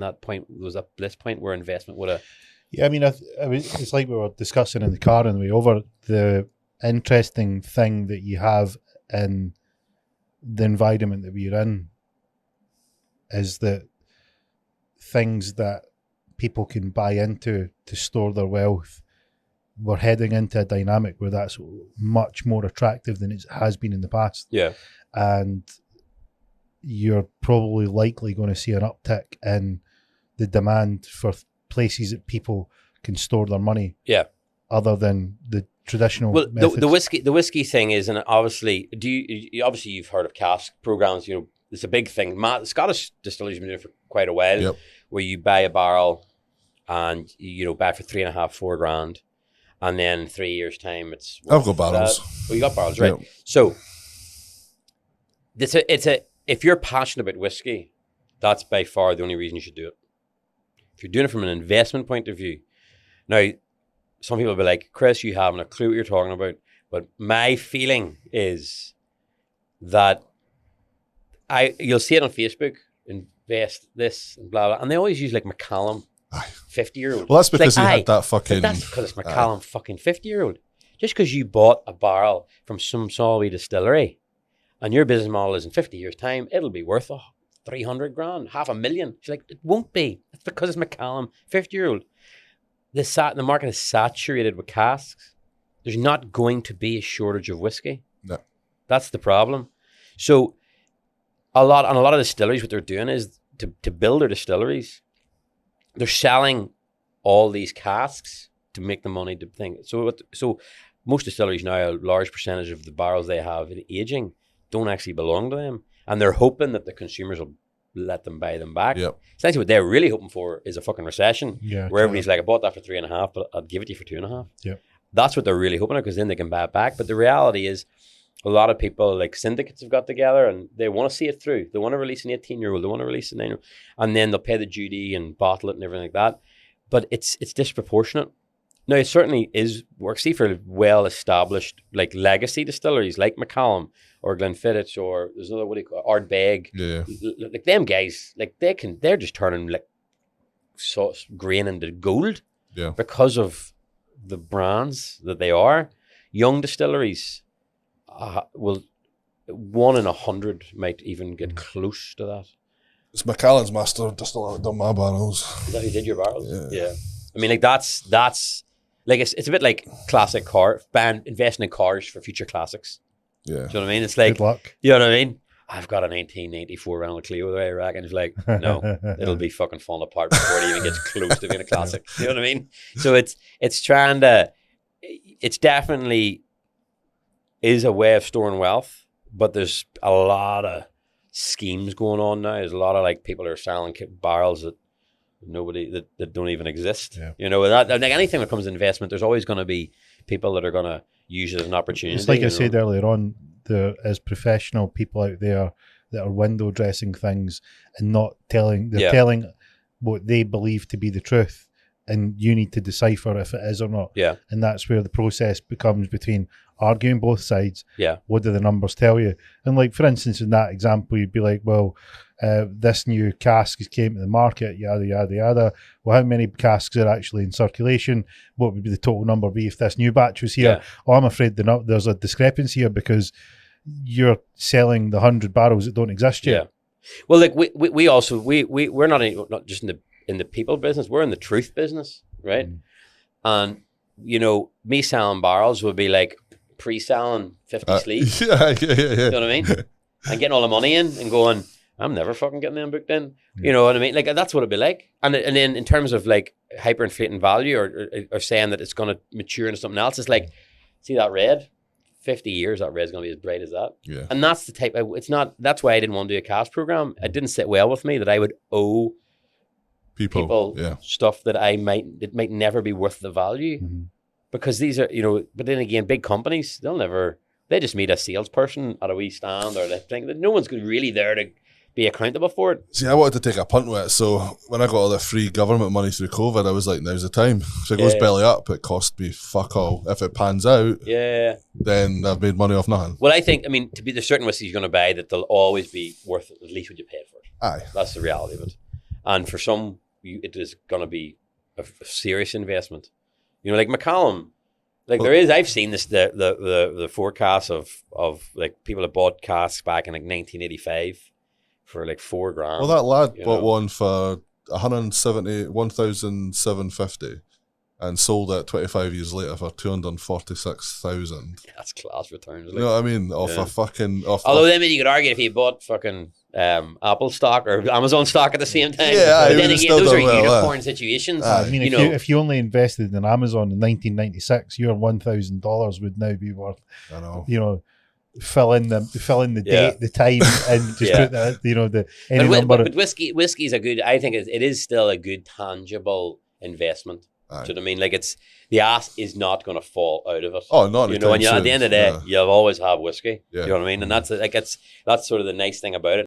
that point was a bliss point where investment would have. Yeah, I mean, it's like we were discussing in the car on the way over. The interesting thing that you have in the environment that we're in is that things that people can buy into to store their wealth, we're heading into a dynamic where that's much more attractive than it has been in the past. Yeah. And you're probably likely going to see an uptick in the demand for places that people can store their money. Yeah. Other than the traditional methods. The whiskey thing is, and obviously, obviously you've heard of cask programs. You know, it's a big thing. The Scottish distilleries have been doing it for quite a while, where you buy a barrel and buy it for $3,500-4,000, and then in 3 years' time it's. I've got barrels. Oh, you got barrels, right? Yep. So if you're passionate about whiskey, that's by far the only reason you should do it. If you're doing it from an investment point of view, now. Some people will be like, Chris, you haven't a clue what you're talking about. But my feeling is that you'll see it on Facebook, invest this and blah, blah. And they always use like Macallan, 50-year-old. Well, that's because he had that fucking... That's because it's Macallan fucking 50-year-old. Just because you bought a barrel from some small wee distillery and your business model is in 50 years' time, it'll be worth $300,000, $500,000. She's like, it won't be. It's because it's Macallan, 50-year-old. The market is saturated with casks. There's not going to be a shortage of whiskey. No. That's the problem. So a lot of distilleries, what they're doing is to build their distilleries, they're selling all these casks to make the money to think. So most distilleries now, a large percentage of the barrels they have in aging don't actually belong to them. And they're hoping that the consumers will let them buy them back. Yep. Essentially what they're really hoping for is a fucking recession where everybody's like, I bought that for 3.5, but I'd give it to you for 2.5. Yeah. That's what they're really hoping for, because then they can buy it back. But the reality is a lot of people, like syndicates, have got together and they want to see it through. They want to release an 18-year-old, they want to release a 9-year-old, and then they'll pay the duty and bottle it and everything like that. But it's disproportionate. Now, it certainly works. See, for well-established like legacy distilleries like Macallan or Glenfiddich, or there's another, what do you call it, Ardbeg. Yeah. Like them guys, like they're just turning like grain into gold because of the brands that they are. Young distilleries will 1 in 100 might even get close to that. It's Macallan's master distiller that done my barrels. Is that who did your barrels? Yeah. I mean, like that's like it's a bit like classic investing in cars for future classics. Yeah. Do you know what I mean? It's like, good luck. You know what I mean? I've got a 1994 Renault Clio there, I reckon. It's like, no, it'll be fucking falling apart before it even gets close to being a classic. You know what I mean? So it's definitely is a way of storing wealth, but there's a lot of schemes going on now. There's a lot of like people are selling barrels that that don't even exist. Yeah. You know, like anything that comes to investment, there's always going to be people that are going to use it as an opportunity. It's like I said earlier on, there is professional people out there that are window dressing things and not telling, telling what they believe to be the truth, and you need to decipher if it is or not. Yeah. And that's where the process becomes between arguing both sides. Yeah. What do the numbers tell you? And like, for instance, in that example, you'd be like, well, this new cask came to the market, yada, yada, yada. Well, how many casks are actually in circulation? What would be the total number be if this new batch was here? Yeah. Oh, I'm afraid there's a discrepancy here because you're selling the 100 barrels that don't exist yet. Yeah. Well, like we also we're not just in the people business, we're in the truth business, right? And you know, me selling barrels would be like pre-selling 50 sleeves. Yeah. You know what I mean? And getting all the money in and going, I'm never fucking getting them booked in. You know what I mean? Like that's what it'd be like. And then in terms of like hyperinflating value or saying that it's going to mature into something else, it's like, see that red? 50 years, that red's going to be as bright as that. Yeah. And that's the type, that's why I didn't want to do a cash program. It didn't sit well with me that I would owe people stuff that it might never be worth the value. Mm-hmm. Because these are, you know, but then again, big companies, they just meet a salesperson at a wee stand or they think that no one's really there to be accountable for it. See, I wanted to take a punt with it, so when I got all the free government money through COVID, I was like, now's the time. So it goes belly up, it cost me fuck all. If it pans out, then I've made money off nothing. Well, I think, there's certain whiskeys you're going to buy that they'll always be worth at least what you paid for it. Aye. That's the reality of it. And for some, it is going to be a serious investment. You know, like Macallum, like there is. I've seen this the forecasts of like people that bought casks back in like 1985 for like $4,000. Well, that lad bought one for 171,750 and sold it 25 years later for 246,000. Yeah, that's class returns. Like. You know what I mean? Off a fucking. Although then you could argue if you bought fucking Apple stock or Amazon stock at the same time. Yeah, but then again, those are unicorn well, situations. I mean, if you only invested in Amazon in 1996, your $1,000 would now be worth. I know. You know, fill in the date, the time, and just put that. You know, any number. But whiskey's a good. I think it is still a good tangible investment. Do you know what I mean? Like the ass is not going to fall out of it. Oh, not you know. And at the end of the day, you'll always have whiskey. Yeah. You know what I mean? And that's sort of the nice thing about it.